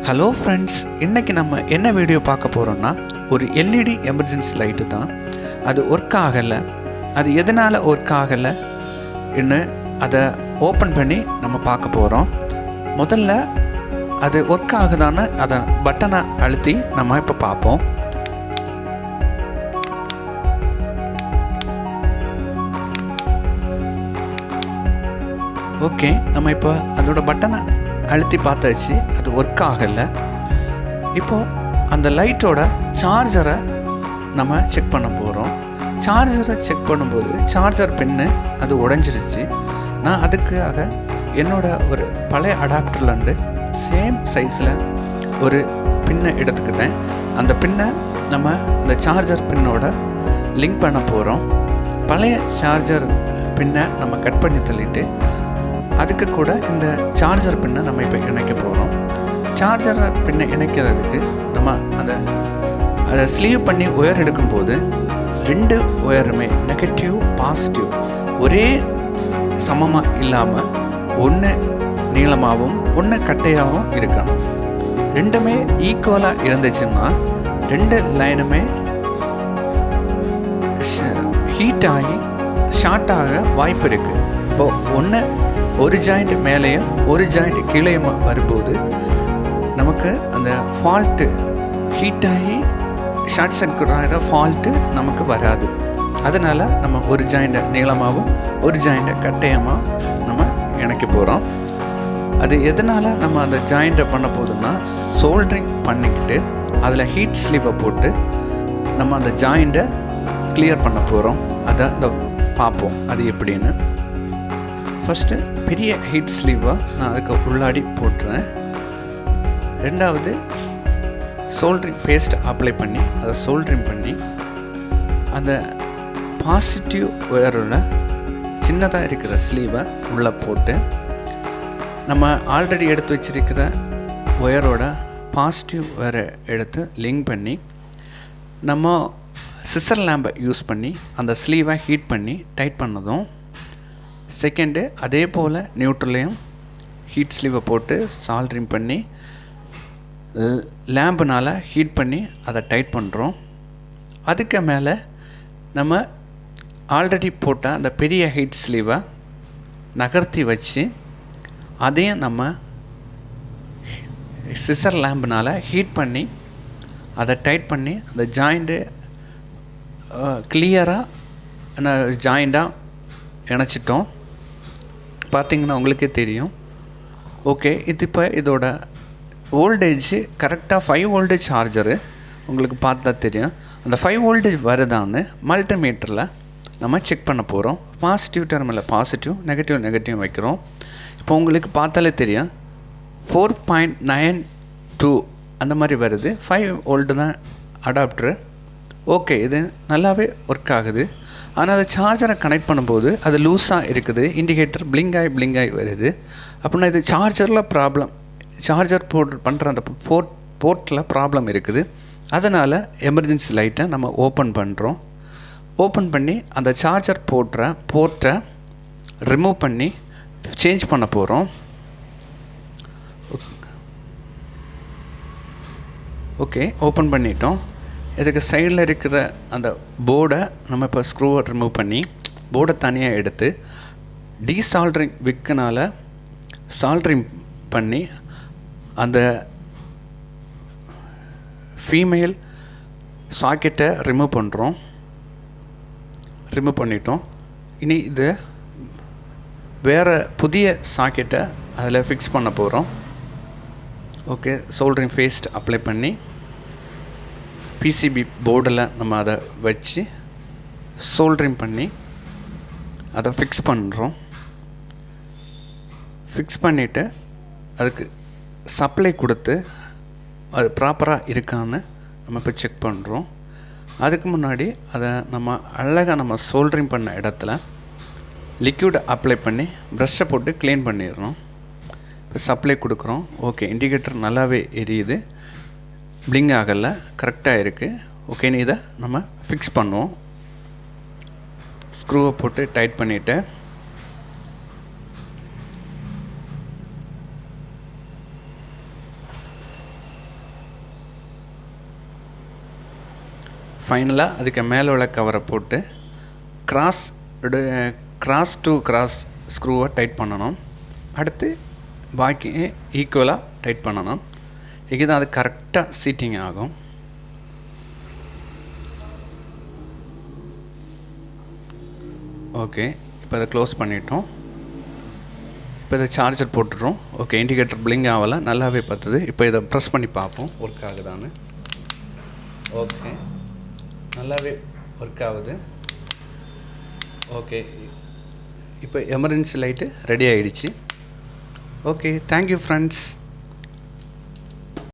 Hello friends, இன்றைக்கி நம்ம என்ன வீடியோ பார்க்க போகிறோன்னா ஒரு எல்இடி எமர்ஜென்சி லைட்டு தான். அது ஒர்க் ஆகலை. அது எதனால் ஒர்க் ஆகலை இன்னும் அதை ஓப்பன் பண்ணி நம்ம பார்க்க போகிறோம். முதல்ல அது ஒர்க் ஆகுதான்னு அதை பட்டனை அழுத்தி நம்ம இப்போ பார்ப்போம். ஓகே, நம்ம இப்போ அதோட பட்டனை அழுத்தி பார்த்தாச்சு. அது ஒர்க் ஆகலை. இப்போது அந்த லைட்டோட சார்ஜரை நம்ம செக் பண்ண போகிறோம். சார்ஜரை செக் பண்ணும்போது சார்ஜர் பின்னு அது உடைஞ்சிருச்சு. நான் அதுக்காக என்னோட ஒரு பழைய அடாப்டர்லேருந்து சேம் சைஸில் ஒரு பின்னை எடுத்துக்கிட்டேன். அந்த பின்னை நம்ம அந்த சார்ஜர் பின்னோட லிங்க் பண்ண போகிறோம். பழைய சார்ஜர் பின்னை நம்ம கட் பண்ணி தள்ளிட்டு அதுக்கு கூட இந்த சார்ஜர் பின்னை நம்ம இப்போ இணைக்க போகிறோம். சார்ஜர் பின்னை இணைக்கிறதுக்கு நம்ம அதை ஸ்லீவ் பண்ணி ஒயர் எடுக்கும்போது ரெண்டு ஒயருமே நெகட்டிவ் பாசிட்டிவ் ஒரே சமமாக இல்லாமல் ஒன்று நீளமாகவும் ஒன்று கட்டையாகவும் இருக்கணும். ரெண்டுமே ஈக்குவலாக இருந்துச்சுன்னா ரெண்டு லைனுமே ஹீட் ஆகி ஷார்ட் ஆக வாய்ப்பு இருக்குது. இப்போது ஒன்று ஒரு ஜாயிண்ட் மேலேயும் ஒரு ஜாயிண்ட் கீழேயுமா வரும்போது நமக்கு அந்த ஃபால்ட்டு ஹீட் ஆகி ஷார்ட் சர்க்யூட் ஆகிற ஃபால்ட்டு நமக்கு வராது. அதனால் நம்ம ஒரு ஜாயிண்ட்டை நீளமாகவும் ஒரு ஜாயிண்ட்டை கட்டையமாக நம்ம இணைக்க போகிறோம். அது எதனால் நம்ம அந்த ஜாயிண்ட்டை பண்ண போதுன்னா சோல்ட்ரிங் பண்ணிக்கிட்டு அதில் ஹீட் ஸ்லீவை போட்டு நம்ம அந்த ஜாயிண்ட்டை கிளியர் பண்ண போகிறோம். அதை அந்த பார்ப்போம் அது எப்படின்னு. ஃபஸ்ட்டு பெரிய ஹீட் ஸ்லீவை நான் அதுக்கு உள்ளாடி போட்டுறேன். ரெண்டாவது சோல்ட்ரிங் பேஸ்ட் அப்ளை பண்ணி அதை சோல்ட்ரிங் பண்ணி அந்த பாசிட்டிவ் ஒயரோட சின்னதாக இருக்கிற ஸ்லீவை உள்ளே போட்டு நம்ம ஆல்ரெடி எடுத்து வச்சுருக்கிற ஒயரோட பாசிட்டிவ் ஒயரை எடுத்து லிங்க் பண்ணி நம்ம சிசர் லேம்பை யூஸ் பண்ணி அந்த ஸ்லீவை ஹீட் பண்ணி டைட் பண்ணதும் செகண்டு அதே போல் நியூட்ரலையும் ஹீட் ஸ்லீவை போட்டு சால்ட்ரிங் பண்ணி லேம்புனால் ஹீட் பண்ணி அதை டைட் பண்ணுறோம். அதுக்கு மேலே நம்ம ஆல்ரெடி போட்ட அந்த பெரிய ஹீட் ஸ்லீவை நகர்த்தி வச்சு அதையும் நம்ம சிசர் லேம்புனால் ஹீட் பண்ணி அதை டைட் பண்ணி அந்த ஜாயிண்ட்டு கிளியராக ஜாயிண்டாக இணைச்சிட்டோம். பார்த்திங்கன்னா உங்களுக்கே தெரியும். ஓகே, இது இப்போ இதோட வோல்டேஜ் கரெக்டாக 5 வோல்டேஜ் சார்ஜரு உங்களுக்கு பார்த்தா தெரியும். அந்த 5 வோல்டேஜ் வருதான்னு மல்டிமீட்டரில் நம்ம செக் பண்ண போகிறோம். பாசிட்டிவ் டெர்மில் பாசிட்டிவ், நெகட்டிவ் வைக்கிறோம். இப்போ உங்களுக்கு பார்த்தாலே தெரியும் 4.92 அந்த மாதிரி வருது. 5 வோல்ட்டு தான் அடாப்டரு. ஓகே, இது நல்லாவே ஒர்க் ஆகுது. ஆனால் அதை சார்ஜரை கனெக்ட் பண்ணும்போது அது லூஸாக இருக்குது. இண்டிகேட்டர் பிளிங்க் ஆகி வருது. அப்படின்னா இது சார்ஜரில் ப்ராப்ளம். சார்ஜர் பண்ணுற அந்த போர்ட்டில் ப்ராப்ளம் இருக்குது. அதனால் எமர்ஜென்சி லைட்டை நம்ம ஓப்பன் பண்ணுறோம். ஓப்பன் பண்ணி அந்த சார்ஜர் போர்ட்டை ரிமூவ் பண்ணி சேஞ்ச் பண்ண போகிறோம். ஓகே, ஓப்பன் பண்ணிட்டோம். இதுக்கு சைடில் இருக்கிற அந்த போர்டை நம்ம இப்போ ஸ்க்ரூவை ரிமூவ் பண்ணி போர்டை தனியாக எடுத்து டீசால்ட்ரிங் விக்குனால் சால்ட்ரிங் பண்ணி அந்த ஃபீமேல் சாக்கெட்டை ரிமூவ் பண்ணுறோம். ரிமூவ் பண்ணிட்டோம். இனி இது வேறு புதிய சாக்கெட்டை அதில் ஃபிக்ஸ் பண்ண போகிறோம். ஓகே, சோல்ட்ரிங் பேஸ்ட் அப்ளை பண்ணி பிசிபி போர்டில் நம்ம அதை வச்சு சோல்ட்ரிங் பண்ணி அதை ஃபிக்ஸ் பண்ணுறோம். ஃபிக்ஸ் பண்ணிவிட்டு அதுக்கு சப்ளை கொடுத்து அது ப்ராப்பராக இருக்கான்னு நம்ம இப்போ செக் பண்ணுறோம். அதுக்கு முன்னாடி அதை நம்ம சோல்ட்ரிங் பண்ண இடத்துல லிக்விட் அப்ளை பண்ணி ப்ரஷ்ஷை போட்டு க்ளீன் பண்ணிடுறோம். இப்போ சப்ளை கொடுக்குறோம். ஓகே, இண்டிகேட்டர் நல்லாவே எரியுது. பிளிங்க் ஆகலை, கரெக்டாக இருக்குது. ஓகேன்னு இதை நம்ம ஃபிக்ஸ் பண்ணுவோம். ஸ்க்ரூவை போட்டு டைட் பண்ணிவிட்டு ஃபைனலாக அதுக்கு மேலே உள்ள கவரை போட்டு கிராஸ் டு கிராஸ் ஸ்க்ரூவை டைட் பண்ணணும். அடுத்து பாக்கி ஈக்குவலாக டைட் பண்ணணும். இங்கே தான் அது கரெக்டாக சீட்டிங் ஆகும். ஓகே, இப்போ அதை க்ளோஸ் பண்ணிட்டோம். இப்போ இதை சார்ஜர் போட்டுடுறோம். ஓகே, இண்டிகேட்டர் பிளிங்க் ஆகலை, நல்லாவே பார்த்துது. இப்போ இதை ப்ரெஸ் பண்ணி பார்ப்போம் ஒர்க் ஆகுதான்னு. ஓகே, நல்லாவே ஒர்க் ஆகுது. ஓகே, இப்போ எமர்ஜென்சி லைட்டு ரெடி ஆகிடுச்சு. Okay, thank you friends.